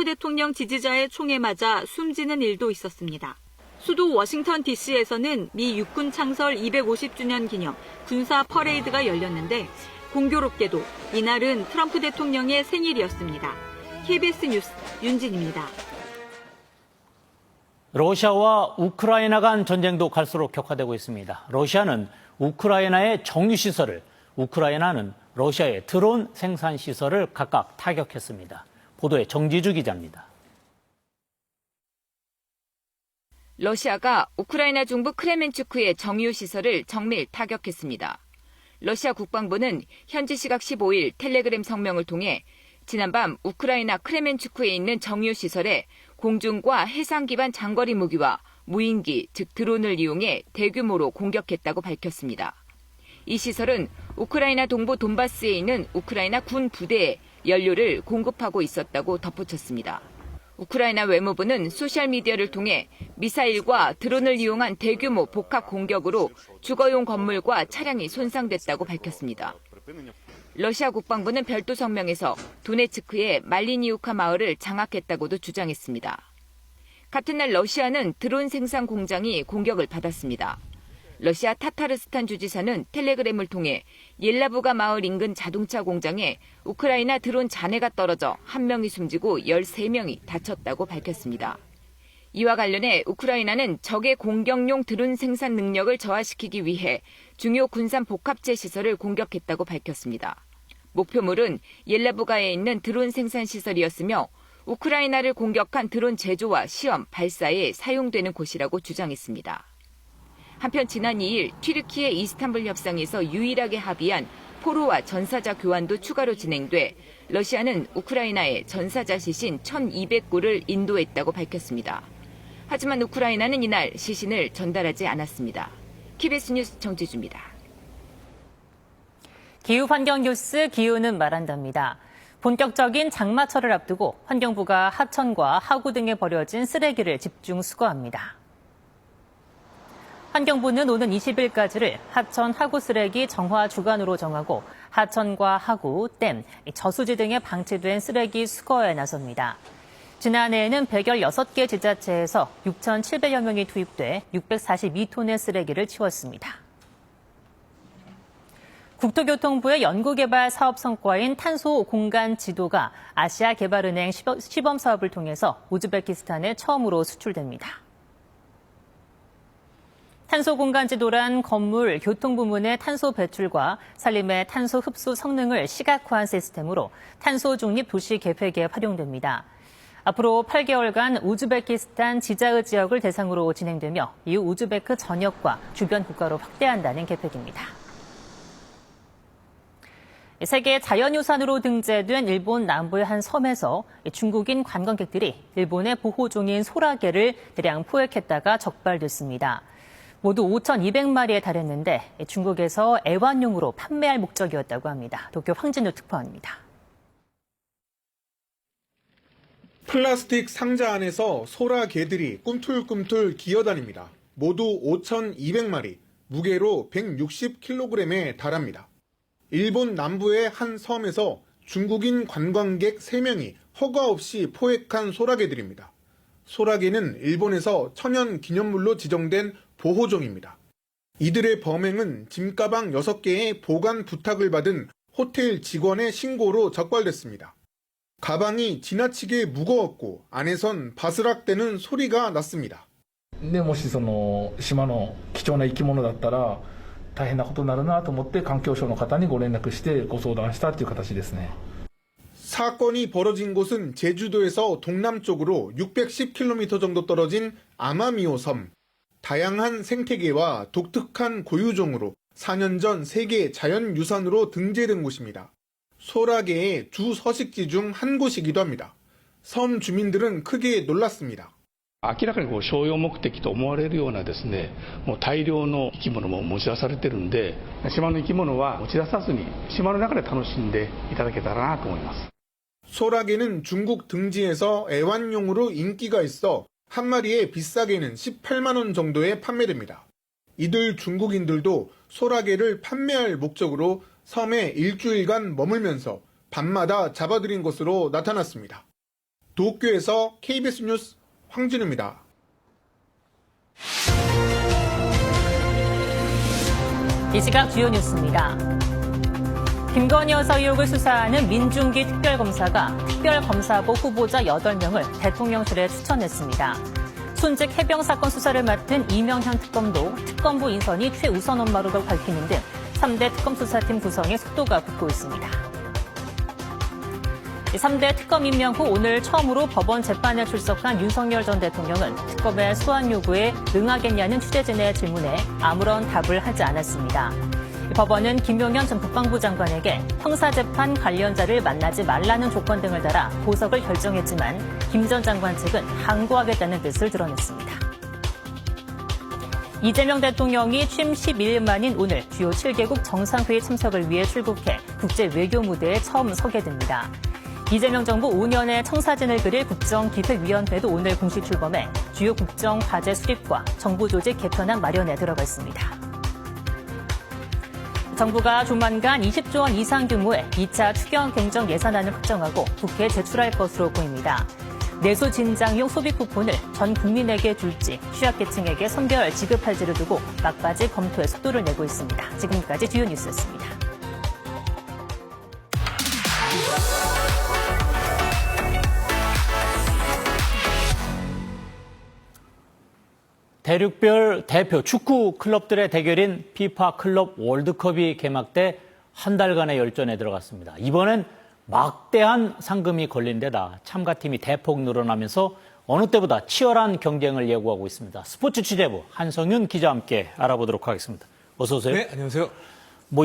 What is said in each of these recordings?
대통령 지지자의 총에 맞아 숨지는 일도 있었습니다. 수도 워싱턴 DC에서는 미 육군 창설 250주년 기념 군사 퍼레이드가 열렸는데 공교롭게도 이날은 트럼프 대통령의 생일이었습니다. KBS 뉴스 윤진입니다. 러시아와 우크라이나 간 전쟁도 갈수록 격화되고 있습니다. 러시아는 우크라이나의 정유시설을, 우크라이나는 러시아의 드론 생산시설을 각각 타격했습니다. 보도에 정지주 기자입니다. 러시아가 우크라이나 중부 크레멘추크의 정유시설을 정밀 타격했습니다. 러시아 국방부는 현지 시각 15일 텔레그램 성명을 통해 지난밤 우크라이나 크레멘추크에 있는 정유시설에 공중과 해상 기반 장거리 무기와 무인기, 즉 드론을 이용해 대규모로 공격했다고 밝혔습니다. 이 시설은 우크라이나 동부 돈바스에 있는 우크라이나 군 부대에 연료를 공급하고 있었다고 덧붙였습니다. 우크라이나 외무부는 소셜미디어를 통해 미사일과 드론을 이용한 대규모 복합 공격으로 주거용 건물과 차량이 손상됐다고 밝혔습니다. 러시아 국방부는 별도 성명에서 도네츠크의 말리니우카 마을을 장악했다고도 주장했습니다. 같은 날 러시아는 드론 생산 공장이 공격을 받았습니다. 러시아 타타르스탄 주지사는 텔레그램을 통해 옐라부가 마을 인근 자동차 공장에 우크라이나 드론 잔해가 떨어져 1명이 숨지고 13명이 다쳤다고 밝혔습니다. 이와 관련해 우크라이나는 적의 공격용 드론 생산 능력을 저하시키기 위해 중요 군산 복합체 시설을 공격했다고 밝혔습니다. 목표물은 옐라부가에 있는 드론 생산 시설이었으며 우크라이나를 공격한 드론 제조와 시험, 발사에 사용되는 곳이라고 주장했습니다. 한편 지난 2일 튀르키예 이스탄불 협상에서 유일하게 합의한 포로와 전사자 교환도 추가로 진행돼 러시아는 우크라이나에 전사자 시신 1,200구를 인도했다고 밝혔습니다. 하지만 우크라이나는 이날 시신을 전달하지 않았습니다. KBS 뉴스 정지주입니다. 기후환경 뉴스 기후는 말한답니다. 본격적인 장마철을 앞두고 환경부가 하천과 하구 등에 버려진 쓰레기를 집중 수거합니다. 환경부는 오는 20일까지를 하천 하구 쓰레기 정화 주간으로 정하고 하천과 하구, 댐, 저수지 등에 방치된 쓰레기 수거에 나섭니다. 지난해에는 116개 지자체에서 6,700여 명이 투입돼 642톤의 쓰레기를 치웠습니다. 국토교통부의 연구개발 사업 성과인 탄소 공간 지도가 아시아개발은행 시범 사업을 통해서 우즈베키스탄에 처음으로 수출됩니다. 탄소 공간 지도란 건물, 교통 부문의 탄소 배출과 산림의 탄소 흡수 성능을 시각화한 시스템으로 탄소 중립 도시 계획에 활용됩니다. 앞으로 8개월간 우즈베키스탄 지자흐 지역을 대상으로 진행되며 이후 우즈베크 전역과 주변 국가로 확대한다는 계획입니다. 세계 자연유산으로 등재된 일본 남부의 한 섬에서 중국인 관광객들이 일본의 보호종인 소라게를 대량 포획했다가 적발됐습니다. 모두 5,200마리에 달했는데 중국에서 애완용으로 판매할 목적이었다고 합니다. 도쿄 황진우 특파원입니다. 플라스틱 상자 안에서 소라개들이 꿈틀꿈틀 기어다닙니다. 모두 5,200마리, 무게로 160kg에 달합니다. 일본 남부의 한 섬에서 중국인 관광객 3명이 허가 없이 포획한 소라개들입니다. 소라개는 일본에서 천연 기념물로 지정된 보호종입니다. 이들의 범행은 짐가방 6개의 보관 부탁을 받은 호텔 직원의 신고로 적발됐습니다. 가방이 지나치게 무거웠고 안에선 바스락대는 소리가 났습니다. でもしその島の貴重な生き物だったら大変なことになるなと思って環境省の方にご連絡してご相談したという形ですね。 사건이 벌어진 곳은 제주도에서 동남쪽으로 610km 정도 떨어진 아마미오 섬. 다양한 생태계와 독특한 고유종으로 4년 전 세계 자연유산으로 등재된 곳입니다. 소라게의 주 서식지 중 한 곳이기도 합니다. 섬 주민들은 크게 놀랐습니다. 明らかに商用目的と思われるようなですね、もう大量の生き物も持ち出されてるんで、島の生き物は持ち出さずに島の中で楽しんでいただけたらなと思います。 소라게는 중국 등지에서 애완용으로 인기가 있어 한 마리에 비싸게는 18만 원 정도에 판매됩니다. 이들 중국인들도 소라게를 판매할 목적으로 섬에 일주일간 머물면서 밤마다 잡아들인 것으로 나타났습니다. 도쿄에서 KBS 뉴스 황진우입니다. 이 시각 주요 뉴스입니다. 김건희 여사 의혹을 수사하는 민중기 특별검사가 특별검사보 후보자 8명을 대통령실에 추천했습니다. 순직 해병 사건 수사를 맡은 이명현 특검도 특검부 인선이 최우선 업무로 밝히는 등 3대 특검 수사팀 구성에 속도가 붙고 있습니다. 3대 특검 임명 후 오늘 처음으로 법원 재판에 출석한 윤석열 전 대통령은 특검의 소환 요구에 응하겠냐는 취재진의 질문에 아무런 답을 하지 않았습니다. 법원은 김용현 전 국방부 장관에게 형사재판 관련자를 만나지 말라는 조건 등을 달아 보석을 결정했지만 김 전 장관 측은 항고하겠다는 뜻을 드러냈습니다. 이재명 대통령이 취임 11일 만인 오늘 주요 7개국 정상회의 참석을 위해 출국해 국제 외교 무대에 처음 서게 됩니다. 이재명 정부 5년의 청사진을 그릴 국정기획위원회도 오늘 공식 출범해 주요 국정 과제 수립과 정부 조직 개편안 마련에 들어가 있습니다. 정부가 조만간 20조 원 이상 규모의 2차 추경 경정 예산안을 확정하고 국회에 제출할 것으로 보입니다. 내수 진장용 소비 쿠폰을 전 국민에게 줄지 취약계층에게 선별 지급할지를 두고 막바지 검토에 속도를 내고 있습니다. 지금까지 주요 뉴스였습니다. 대륙별 대표 축구 클럽들의 대결인 피파 클럽 월드컵이 개막돼 한 달간의 열전에 들어갔습니다. 이번엔 막대한 상금이 걸린 데다 참가팀이 대폭 늘어나면서 어느 때보다 치열한 경쟁을 예고하고 있습니다. 스포츠 취재부 한성윤 기자와 함께 알아보도록 하겠습니다. 어서 오세요. 네, 안녕하세요.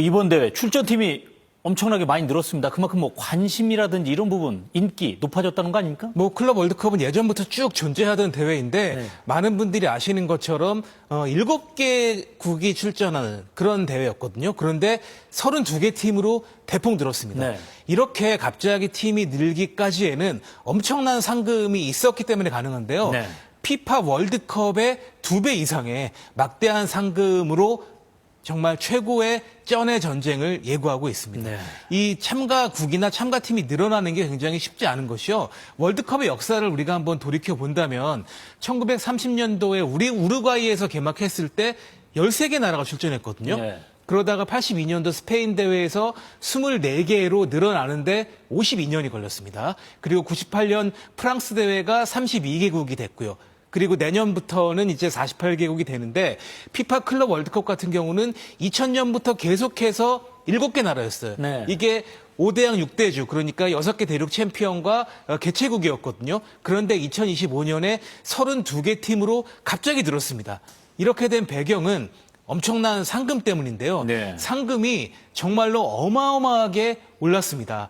이번 대회 출전팀이 엄청나게 많이 늘었습니다. 그만큼 관심이라든지 이런 부분, 인기 높아졌다는 거 아닙니까? 클럽 월드컵은 예전부터 쭉 존재하던 대회인데 네. 많은 분들이 아시는 것처럼 7개국이 출전하는 그런 대회였거든요. 그런데 32개 팀으로 대폭 늘었습니다. 네. 이렇게 갑자기 팀이 늘기까지에는 엄청난 상금이 있었기 때문에 가능한데요. 네. 피파 월드컵의 2배 이상의 막대한 상금으로 정말 최고의 쩐의 전쟁을 예고하고 있습니다. 네. 이 참가국이나 참가팀이 늘어나는 게 굉장히 쉽지 않은 것이요. 월드컵의 역사를 우리가 한번 돌이켜 본다면 1930년도에 우리 우루과이에서 개막했을 때 13개 나라가 출전했거든요. 네. 그러다가 82년도 스페인 대회에서 24개로 늘어나는데 52년이 걸렸습니다. 그리고 98년 프랑스 대회가 32개국이 됐고요. 그리고 내년부터는 이제 48개국이 되는데 피파 클럽 월드컵 같은 경우는 2000년부터 계속해서 7개 나라였어요. 네. 이게 5대양 6대주 그러니까 6개 대륙 챔피언과 개최국이었거든요. 그런데 2025년에 32개 팀으로 갑자기 늘었습니다. 이렇게 된 배경은 엄청난 상금 때문인데요. 네. 상금이 정말로 어마어마하게 올랐습니다.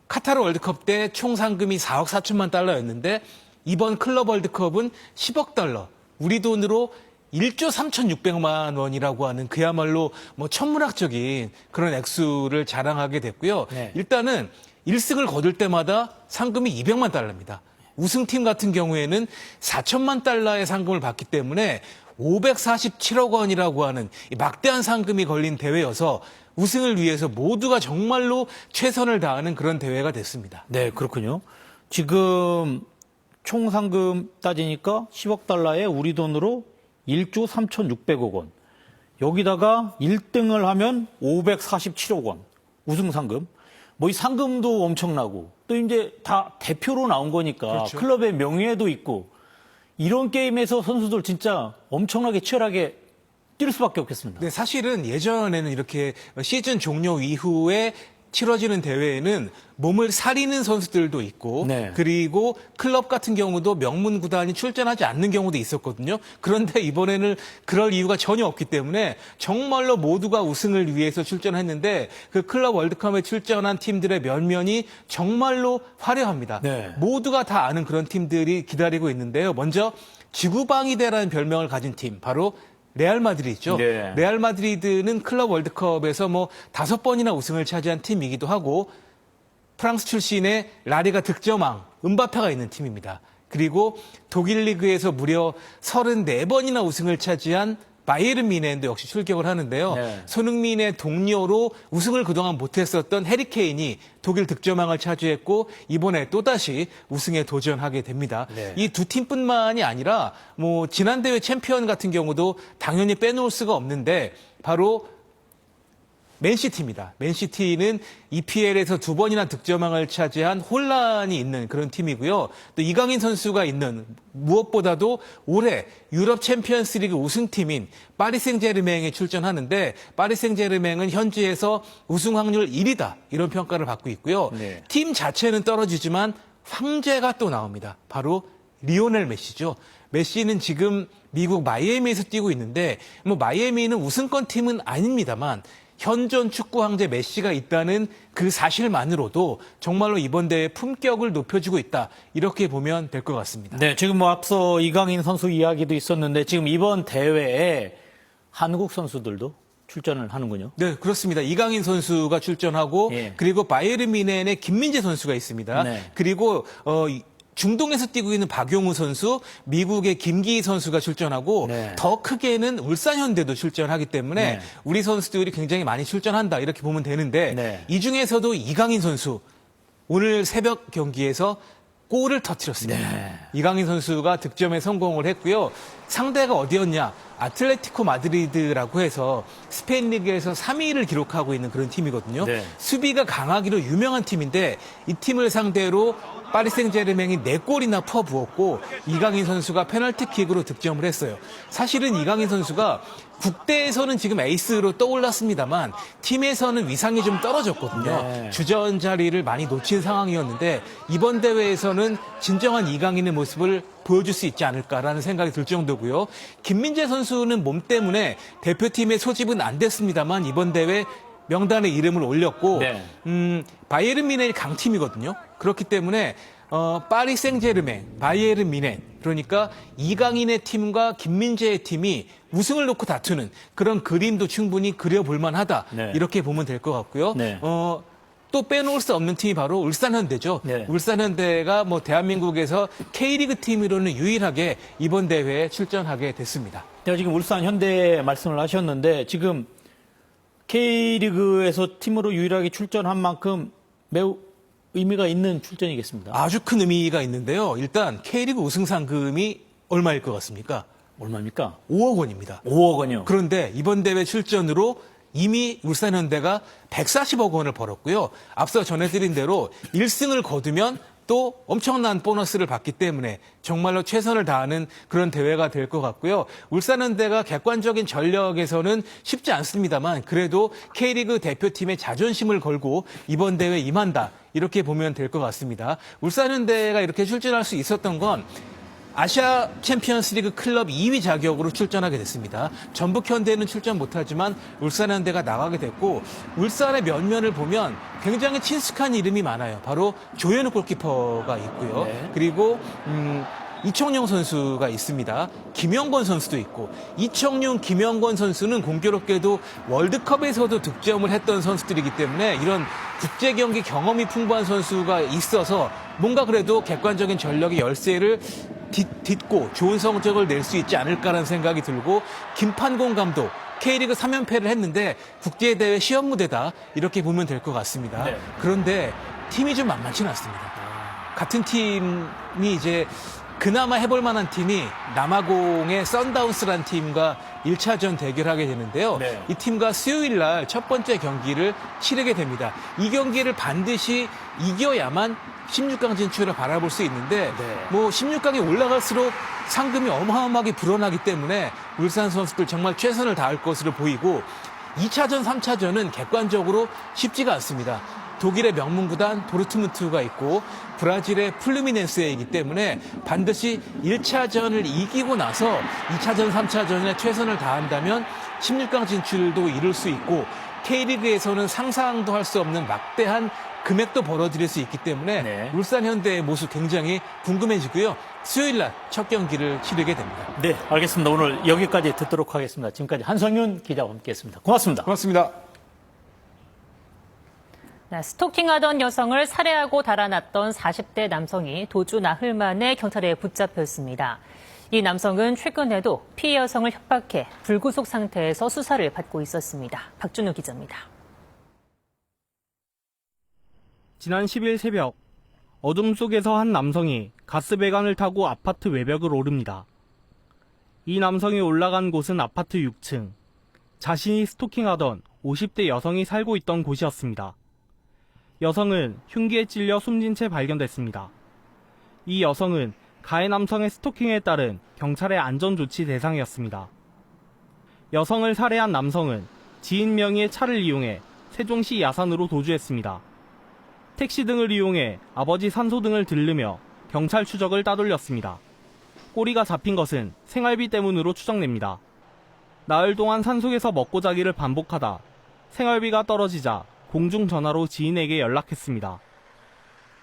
카타르 월드컵 때 총 상금이 4억 4천만 달러였는데 이번 클럽 월드컵은 10억 달러, 우리 돈으로 1조 3,600만 원이라고 하는 그야말로 천문학적인 그런 액수를 자랑하게 됐고요. 네. 일단은 1승을 거둘 때마다 상금이 200만 달러입니다. 우승팀 같은 경우에는 4천만 달러의 상금을 받기 때문에 547억 원이라고 하는 이 막대한 상금이 걸린 대회여서 우승을 위해서 모두가 정말로 최선을 다하는 그런 대회가 됐습니다. 네, 그렇군요. 지금 총 상금 따지니까 10억 달러에 우리 돈으로 1조 3,600억 원. 여기다가 1등을 하면 547억 원. 우승 상금. 이 상금도 엄청나고 또 이제 다 대표로 나온 거니까 그렇죠. 클럽의 명예도 있고 이런 게임에서 선수들 진짜 엄청나게 치열하게 뛸 수밖에 없겠습니다. 네, 사실은 예전에는 이렇게 시즌 종료 이후에 치러지는 대회에는 몸을 사리는 선수들도 있고 네. 그리고 클럽 같은 경우도 명문 구단이 출전하지 않는 경우도 있었거든요. 그런데 이번에는 그럴 이유가 전혀 없기 때문에 정말로 모두가 우승을 위해서 출전했는데 그 클럽 월드컵에 출전한 팀들의 면면이 정말로 화려합니다. 네. 모두가 다 아는 그런 팀들이 기다리고 있는데요. 먼저 지구방위대라는 별명을 가진 팀, 바로 레알 마드리드죠. 네. 레알 마드리드는 클럽 월드컵에서 5번이나 우승을 차지한 팀이기도 하고 프랑스 출신의 라리가 득점왕 음바페가 있는 팀입니다. 그리고 독일 리그에서 무려 34번이나 우승을 차지한 바이에른 뮌헨도 역시 출격을 하는데요. 네. 손흥민의 동료로 우승을 그동안 못했었던 해리 케인이 독일 득점왕을 차지했고 이번에 또다시 우승에 도전하게 됩니다. 네. 이 두 팀뿐만이 아니라 뭐 지난 대회 챔피언 같은 경우도 당연히 빼놓을 수가 없는데 바로 맨시티입니다. 맨시티는 EPL에서 2번이나 득점왕을 차지한 혼란이 있는 그런 팀이고요. 또 이강인 선수가 있는 무엇보다도 올해 유럽 챔피언스리그 우승팀인 파리 생제르맹에 출전하는데 파리 생제르맹은 현지에서 우승 확률 1위다 이런 평가를 받고 있고요. 네. 팀 자체는 떨어지지만 황제가 또 나옵니다. 바로 리오넬 메시죠. 메시는 지금 미국 마이애미에서 뛰고 있는데 뭐 마이애미는 우승권 팀은 아닙니다만 현존 축구 황제 메시가 있다는 그 사실만으로도 정말로 이번 대회 품격을 높여주고 있다. 이렇게 보면 될 것 같습니다. 네, 지금 뭐 앞서 이강인 선수 이야기도 있었는데 지금 이번 대회에 한국 선수들도 출전을 하는군요. 네, 그렇습니다. 이강인 선수가 출전하고 예. 그리고 바이에른 뮌헨의 김민재 선수가 있습니다. 네. 그리고 중동에서 뛰고 있는 박용우 선수, 미국의 김기희 선수가 출전하고 네. 더 크게는 울산 현대도 출전하기 때문에 네. 우리 선수들이 굉장히 많이 출전한다 이렇게 보면 되는데 네. 이 중에서도 이강인 선수 오늘 새벽 경기에서 골을 터뜨렸습니다. 네. 이강인 선수가 득점에 성공을 했고요. 상대가 어디였냐? 아틀레티코 마드리드라고 해서 스페인 리그에서 3위를 기록하고 있는 그런 팀이거든요. 네. 수비가 강하기로 유명한 팀인데 이 팀을 상대로 파리 생제르맹이 4골이나 퍼부었고 이강인 선수가 페널티킥으로 득점을 했어요. 사실은 이강인 선수가 국대에서는 지금 에이스로 떠올랐습니다만 팀에서는 위상이 좀 떨어졌거든요. 네. 주전 자리를 많이 놓친 상황이었는데 이번 대회에서는 진정한 이강인의 모습을 보여줄 수 있지 않을까라는 생각이 들 정도고요. 김민재 선수는 몸 때문에 대표팀의 소집은 안 됐습니다만 이번 대회 명단에 이름을 올렸고 네. 바이에른 뮌헨이 강팀이거든요. 그렇기 때문에 파리 생제르맹, 바이에른 뮌헨 그러니까 이강인의 팀과 김민재의 팀이 우승을 놓고 다투는 그런 그림도 충분히 그려볼 만하다. 네. 이렇게 보면 될 것 같고요. 네. 또 빼놓을 수 없는 팀이 바로 울산현대죠. 네. 울산현대가 뭐 대한민국에서 K리그 팀으로는 유일하게 이번 대회에 출전하게 됐습니다. 제가 지금 울산 현대 말씀을 하셨는데 지금 K리그에서 팀으로 유일하게 출전한 만큼 매우 의미가 있는 출전이겠습니다. 아주 큰 의미가 있는데요. 일단 K리그 우승 상금이 얼마일 것 같습니까? 얼마입니까? 5억 원입니다. 5억 원이요. 그런데 이번 대회 출전으로 이미 울산현대가 140억 원을 벌었고요. 앞서 전해드린 대로 1승을 거두면 또 엄청난 보너스를 받기 때문에 정말로 최선을 다하는 그런 대회가 될 것 같고요. 울산현대가 객관적인 전력에서는 쉽지 않습니다만 그래도 K리그 대표팀의 자존심을 걸고 이번 대회에 임한다. 이렇게 보면 될 것 같습니다. 울산현대가 이렇게 출전할 수 있었던 건 아시아 챔피언스리그 클럽 2위 자격으로 출전하게 됐습니다. 전북현대는 출전 못하지만 울산현대가 나가게 됐고 울산의 면면을 보면 굉장히 친숙한 이름이 많아요. 바로 조현우 골키퍼가 있고요. 네. 그리고 이청용 선수가 있습니다. 김영권 선수도 있고 이청용, 김영권 선수는 공교롭게도 월드컵에서도 득점을 했던 선수들이기 때문에 이런 국제 경기 경험이 풍부한 선수가 있어서 뭔가 그래도 객관적인 전력의 열세를 딛고 좋은 성적을 낼 수 있지 않을까라는 생각이 들고 김판공 감독 K리그 3연패를 했는데 국제대회 시험 무대다 이렇게 보면 될 것 같습니다. 네. 그런데 팀이 좀 만만치는 않습니다. 같은 팀이 이제 그나마 해볼 만한 팀이 남아공의 썬다운스라는 팀과 1차전 대결하게 되는데요. 네. 이 팀과 수요일 날 첫 번째 경기를 치르게 됩니다. 이 경기를 반드시 이겨야만 16강 진출을 바라볼 수 있는데 네. 뭐 16강에 올라갈수록 상금이 어마어마하게 불어나기 때문에 울산 선수들 정말 최선을 다할 것으로 보이고 2차전, 3차전은 객관적으로 쉽지가 않습니다. 독일의 명문구단 도르트문트가 있고 브라질의 플루미넨스이기 때문에 반드시 1차전을 이기고 나서 2차전, 3차전에 최선을 다한다면 16강 진출도 이룰 수 있고 K리그에서는 상상도 할 수 없는 막대한 금액도 벌어들일 수 있기 때문에 네. 울산 현대의 모습 굉장히 궁금해지고요. 수요일 날 첫 경기를 치르게 됩니다. 네, 알겠습니다. 오늘 여기까지 듣도록 하겠습니다. 지금까지 한성윤 기자와 함께했습니다. 고맙습니다. 고맙습니다. 스토킹하던 여성을 살해하고 달아났던 40대 남성이 도주 나흘 만에 경찰에 붙잡혔습니다. 이 남성은 최근에도 피해 여성을 협박해 불구속 상태에서 수사를 받고 있었습니다. 박준우 기자입니다. 지난 10일 새벽 어둠 속에서 한 남성이 가스배관을 타고 아파트 외벽을 오릅니다. 이 남성이 올라간 곳은 아파트 6층. 자신이 스토킹하던 50대 여성이 살고 있던 곳이었습니다. 여성은 흉기에 찔려 숨진 채 발견됐습니다. 이 여성은 가해 남성의 스토킹에 따른 경찰의 안전조치 대상이었습니다. 여성을 살해한 남성은 지인 명의의 차를 이용해 세종시 야산으로 도주했습니다. 택시 등을 이용해 아버지 산소 등을 들르며 경찰 추적을 따돌렸습니다. 꼬리가 잡힌 것은 생활비 때문으로 추정됩니다. 나흘 동안 산속에서 먹고 자기를 반복하다 생활비가 떨어지자 공중전화로 지인에게 연락했습니다.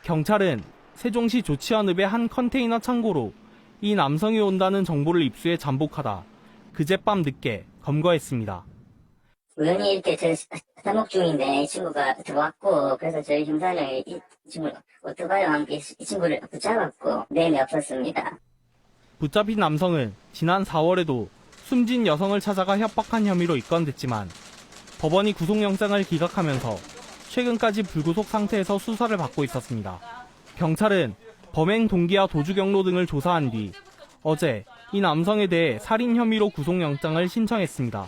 경찰은 세종시 조치원읍의 한 컨테이너 창고로 이 남성이 온다는 정보를 입수해 잠복하다 그젯밤 늦게 검거했습니다. 우연히 이렇게 저 사목 중인데 이 친구가 들어왔고, 그래서 저희 형사는 이 친구를 오토바이와 함께 이 친구를 붙잡았고 내음이 없었습니다. 붙잡힌 남성은 지난 4월에도 숨진 여성을 찾아가 협박한 혐의로 입건됐지만 법원이 구속영장을 기각하면서 최근까지 불구속 상태에서 수사를 받고 있었습니다. 경찰은 범행 동기와 도주 경로 등을 조사한 뒤 어제 이 남성에 대해 살인 혐의로 구속영장을 신청했습니다.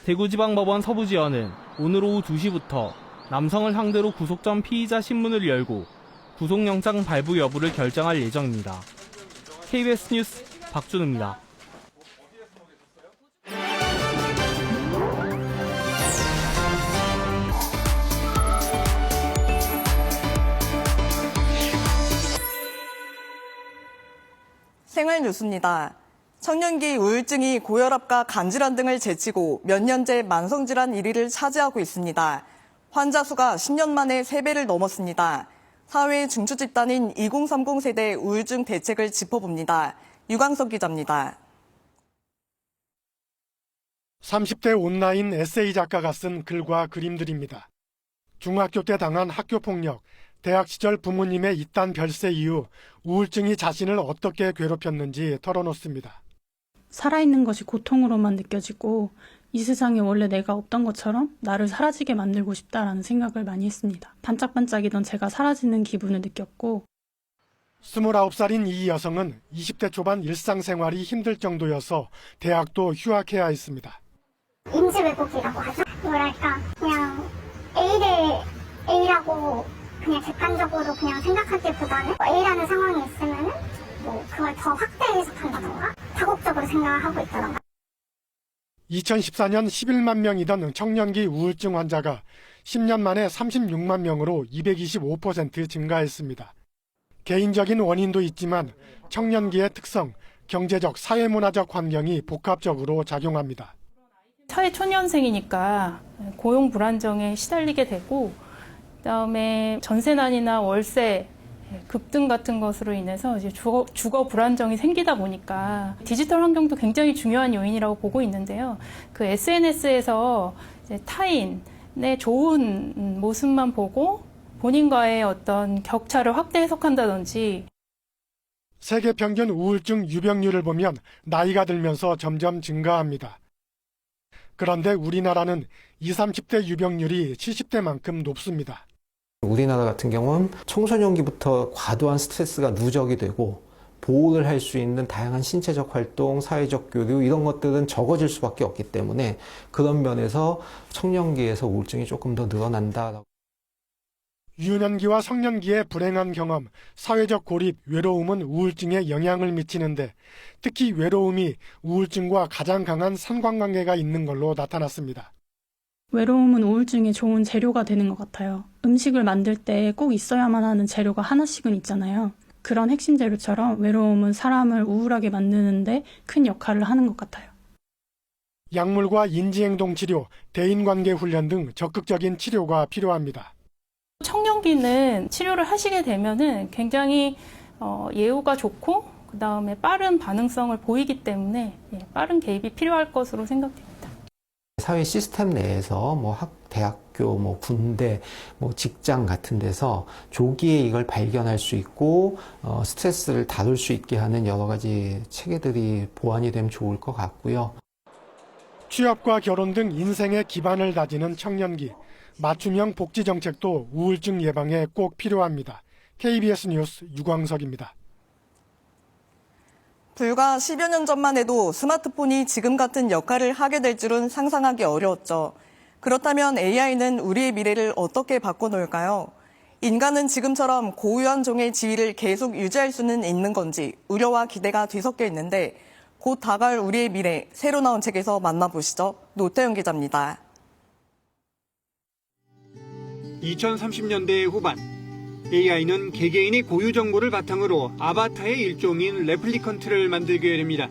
대구지방법원 서부지원은 오늘 오후 2시부터 남성을 상대로 구속 전 피의자 신문을 열고 구속영장 발부 여부를 결정할 예정입니다. KBS 뉴스 박준우입니다. 생활 뉴스입니다. 청년기 우울증이 고혈압과 간질환 등을 제치고 몇 년째 만성질환 1위를 차지하고 있습니다. 환자 수가 10년 만에 3배를 넘었습니다. 사회 중추 집단인 2030 세대 우울증 대책을 짚어봅니다. 유광석 기자입니다. 30대 온라인 에세이 작가가 쓴 글과 그림들입니다. 중학교 때 당한 학교폭력, 대학 시절 부모님의 이딴 별세 이후 우울증이 자신을 어떻게 괴롭혔는지 털어놓습니다. 살아있는 것이 고통으로만 느껴지고 이 세상에 원래 내가 없던 것처럼 나를 사라지게 만들고 싶다라는 생각을 많이 했습니다. 반짝반짝이던 제가 사라지는 기분을 느꼈고 29살인 이 여성은 20대 초반 일상생활이 힘들 정도여서 대학도 휴학해야 했습니다. 인지 왜곡이라고 하죠. 뭐랄까 그냥 A라고 그냥 객관적으로 그냥 생각하기보다는 A라는 상황이 있으면은 그걸 더 확대 해석한다던가 다국적으로 생각하고 있다던가. 2014년 11만 명이던 청년기 우울증 환자가 10년 만에 36만 명으로 225% 증가했습니다. 개인적인 원인도 있지만 청년기의 특성, 경제적, 사회문화적 환경이 복합적으로 작용합니다. 사회초년생이니까 고용 불안정에 시달리게 되고 그다음에 전세난이나 월세 급등 같은 것으로 인해서 이제 주거 불안정이 생기다 보니까 디지털 환경도 굉장히 중요한 요인이라고 보고 있는데요. 그 SNS에서 이제 타인의 좋은 모습만 보고 본인과의 어떤 격차를 확대 해석한다든지. 세계 평균 우울증 유병률을 보면 나이가 들면서 점점 증가합니다. 그런데 우리나라는 20, 30대 유병률이 70대만큼 높습니다. 우리나라 같은 경우는 청소년기부터 과도한 스트레스가 누적이 되고 보호를 할 수 있는 다양한 신체적 활동, 사회적 교류 이런 것들은 적어질 수밖에 없기 때문에 그런 면에서 청년기에서 우울증이 조금 더 늘어난다. 유년기와 성년기의 불행한 경험, 사회적 고립, 외로움은 우울증에 영향을 미치는데 특히 외로움이 우울증과 가장 강한 상관관계가 있는 걸로 나타났습니다. 외로움은 우울증의 좋은 재료가 되는 것 같아요. 음식을 만들 때 꼭 있어야만 하는 재료가 하나씩은 있잖아요. 그런 핵심 재료처럼 외로움은 사람을 우울하게 만드는데 큰 역할을 하는 것 같아요. 약물과 인지행동 치료, 대인관계 훈련 등 적극적인 치료가 필요합니다. 청년기는 치료를 하시게 되면은 굉장히 예후가 좋고 그다음에 빠른 반응성을 보이기 때문에 빠른 개입이 필요할 것으로 생각됩니다. 사회 시스템 내에서 대학 학교, 군대, 직장 같은 데서 조기에 이걸 발견할 수 있고 스트레스를 다룰 수 있게 하는 여러 가지 체계들이 보완이 되면 좋을 것 같고요. 취업과 결혼 등 인생의 기반을 다지는 청년기. 맞춤형 복지 정책도 우울증 예방에 꼭 필요합니다. KBS 뉴스 유광석입니다. 불과 10여 년 전만 해도 스마트폰이 지금 같은 역할을 하게 될 줄은 상상하기 어려웠죠. 그렇다면 AI는 우리의 미래를 어떻게 바꿔놓을까요? 인간은 지금처럼 고유한 종의 지위를 계속 유지할 수는 있는 건지 우려와 기대가 뒤섞여 있는데 곧 다가올 우리의 미래, 새로 나온 책에서 만나보시죠. 노태영 기자입니다. 2030년대 후반 AI는 개개인의 고유 정보를 바탕으로 아바타의 일종인 레플리컨트를 만들게 됩니다.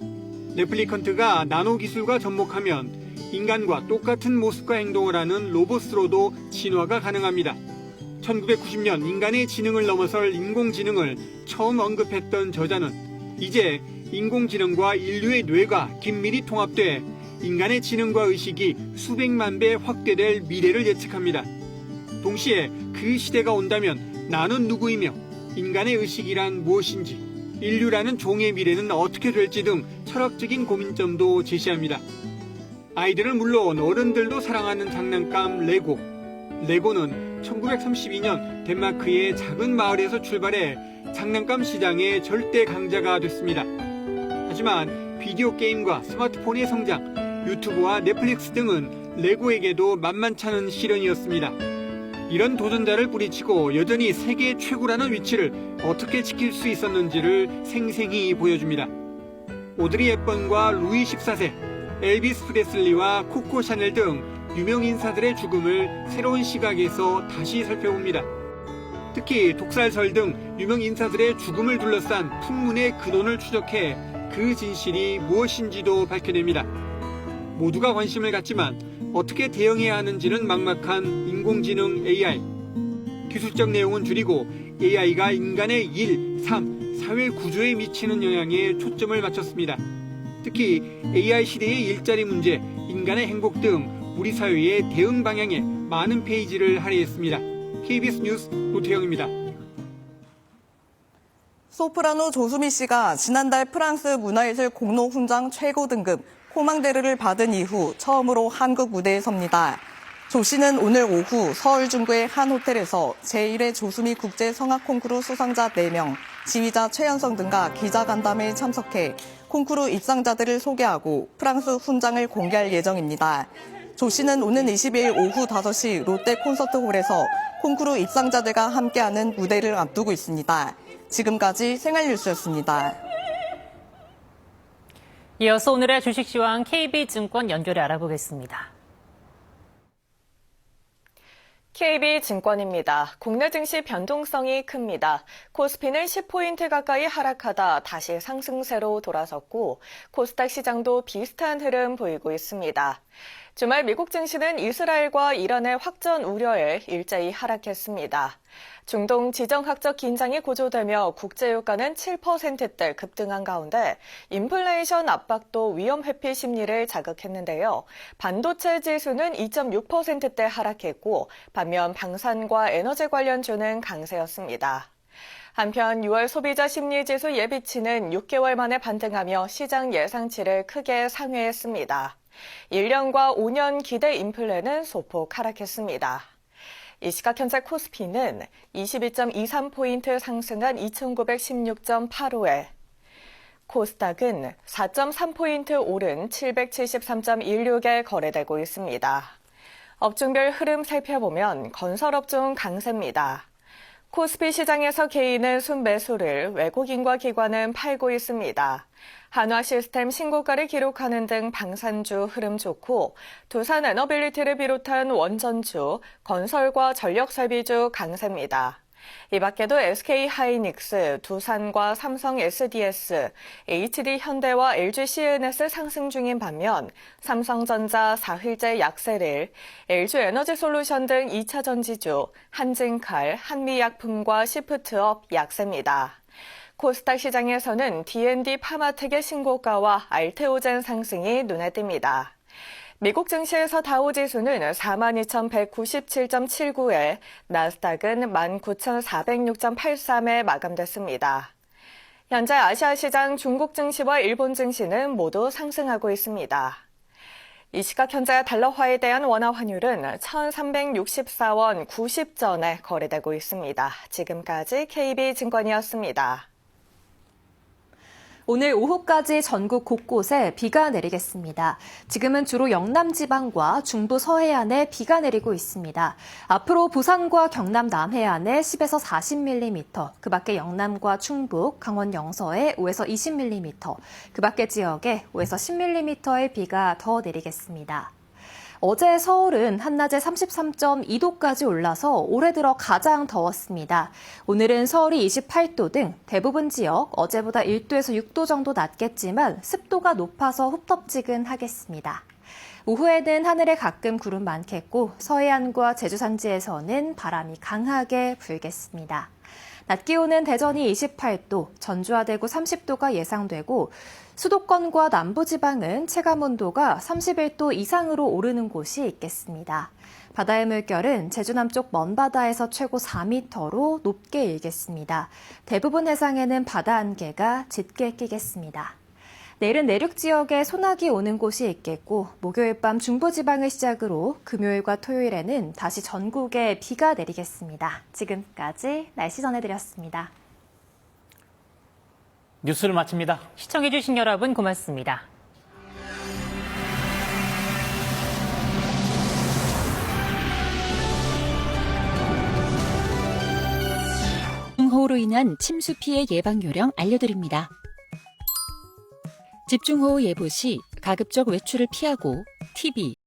레플리컨트가 나노 기술과 접목하면 인간과 똑같은 모습과 행동을 하는 로봇으로도 진화가 가능합니다. 1990년 인간의 지능을 넘어설 인공지능을 처음 언급했던 저자는 이제 인공지능과 인류의 뇌가 긴밀히 통합돼 인간의 지능과 의식이 수백만 배 확대될 미래를 예측합니다. 동시에 그 시대가 온다면 나는 누구이며 인간의 의식이란 무엇인지, 인류라는 종의 미래는 어떻게 될지 등 철학적인 고민점도 제시합니다. 아이들은 물론 어른들도 사랑하는 장난감 레고. 레고는 1932년 덴마크의 작은 마을에서 출발해 장난감 시장의 절대 강자가 됐습니다. 하지만 비디오 게임과 스마트폰의 성장, 유튜브와 넷플릭스 등은 레고에게도 만만찮은 시련이었습니다. 이런 도전자를 뿌리치고 여전히 세계 최고라는 위치를 어떻게 지킬 수 있었는지를 생생히 보여줍니다. 오드리 헵번과 루이 14세, 엘비스 프레슬리와 코코 샤넬 등 유명 인사들의 죽음을 새로운 시각에서 다시 살펴봅니다. 특히 독살설 등 유명 인사들의 죽음을 둘러싼 풍문의 근원을 추적해 그 진실이 무엇인지도 밝혀냅니다. 모두가 관심을 갖지만 어떻게 대응해야 하는지는 막막한 인공지능 AI. 기술적 내용은 줄이고 AI가 인간의 일, 삶, 사회 구조에 미치는 영향에 초점을 맞췄습니다. 특히 AI 시대의 일자리 문제, 인간의 행복 등 우리 사회의 대응 방향에 많은 페이지를 할애했습니다. KBS 뉴스 노태영입니다. 소프라노 조수미 씨가 지난달 프랑스 문화예술 공로 훈장 최고 등급 코망데르를 받은 이후 처음으로 한국 무대에 섭니다. 조 씨는 오늘 오후 서울 중구의 한 호텔에서 제1회 조수미 국제 성악 콩쿠르 수상자 4명, 지휘자 최연성 등과 기자간담회에 참석해 콩쿠르 입상자들을 소개하고 프랑스 훈장을 공개할 예정입니다. 조 씨는 오는 22일 오후 5시 롯데 콘서트홀에서 콩쿠르 입상자들과 함께하는 무대를 앞두고 있습니다. 지금까지 생활뉴스였습니다. 이어서 오늘의 주식시황 KB증권 연결해 알아보겠습니다. KB증권입니다. 국내 증시 변동성이 큽니다. 코스피는 10포인트 가까이 하락하다 다시 상승세로 돌아섰고 코스닥 시장도 비슷한 흐름 보이고 있습니다. 주말 미국 증시는 이스라엘과 이란의 확전 우려에 일제히 하락했습니다. 중동 지정학적 긴장이 고조되며 국제유가는 7%대 급등한 가운데 인플레이션 압박도 위험 회피 심리를 자극했는데요. 반도체 지수는 2.6%대 하락했고 반면 방산과 에너지 관련주는 강세였습니다. 한편 6월 소비자 심리지수 예비치는 6개월 만에 반등하며 시장 예상치를 크게 상회했습니다. 1년과 5년 기대 인플레는 소폭 하락했습니다. 이 시각 현재 코스피는 22.23포인트 상승한 2,916.85에 코스닥은 4.3포인트 오른 773.16에 거래되고 있습니다. 업종별 흐름 살펴보면 건설업종 강세입니다. 코스피 시장에서 개인은 순매수를, 외국인과 기관은 팔고 있습니다. 한화시스템 신고가를 기록하는 등 방산주 흐름 좋고 두산 에너빌리티를 비롯한 원전주, 건설과 전력설비주 강세입니다. 이 밖에도 SK하이닉스, 두산과 삼성 SDS, HD현대와 LGCNS 상승 중인 반면 삼성전자 4일째 약세를, LG에너지솔루션 등 2차 전지주, 한진칼, 한미약품과 시프트업 약세입니다. 코스닥 시장에서는 D&D 파마텍의 신고가와 알테오젠 상승이 눈에 띕니다. 미국 증시에서 다우지수는 42,197.79에 나스닥은 19,406.83에 마감됐습니다. 현재 아시아 시장 중국 증시와 일본 증시는 모두 상승하고 있습니다. 이 시각 현재 달러화에 대한 원화 환율은 1,364원 90전에 거래되고 있습니다. 지금까지 KB증권이었습니다. 오늘 오후까지 전국 곳곳에 비가 내리겠습니다. 지금은 주로 영남 지방과 중부 서해안에 비가 내리고 있습니다. 앞으로 부산과 경남 남해안에 10에서 40mm, 그 밖에 영남과 충북, 강원 영서에 5에서 20mm, 그 밖의 지역에 5에서 10mm의 비가 더 내리겠습니다. 어제 서울은 한낮에 33.2도까지 올라서 올해 들어 가장 더웠습니다. 오늘은 서울이 28도 등 대부분 지역 어제보다 1도에서 6도 정도 낮겠지만 습도가 높아서 후텁지근하겠습니다. 오후에는 하늘에 가끔 구름 많겠고 서해안과 제주 산지에서는 바람이 강하게 불겠습니다. 낮 기온은 대전이 28도, 전주와 대구 30도가 예상되고 수도권과 남부지방은 체감온도가 31도 이상으로 오르는 곳이 있겠습니다. 바다의 물결은 제주 남쪽 먼바다에서 최고 4m로 높게 일겠습니다. 대부분 해상에는 바다 안개가 짙게 끼겠습니다. 내일은 내륙 지역에 소나기 오는 곳이 있겠고 목요일 밤 중부지방을 시작으로 금요일과 토요일에는 다시 전국에 비가 내리겠습니다. 지금까지 날씨 전해드렸습니다. 뉴스를 마칩니다. 시청해주신 여러분 고맙습니다. 집중호우로 인한 침수 피해 예방 요령 알려드립니다. 집중호우 예보 시 가급적 외출을 피하고 TV,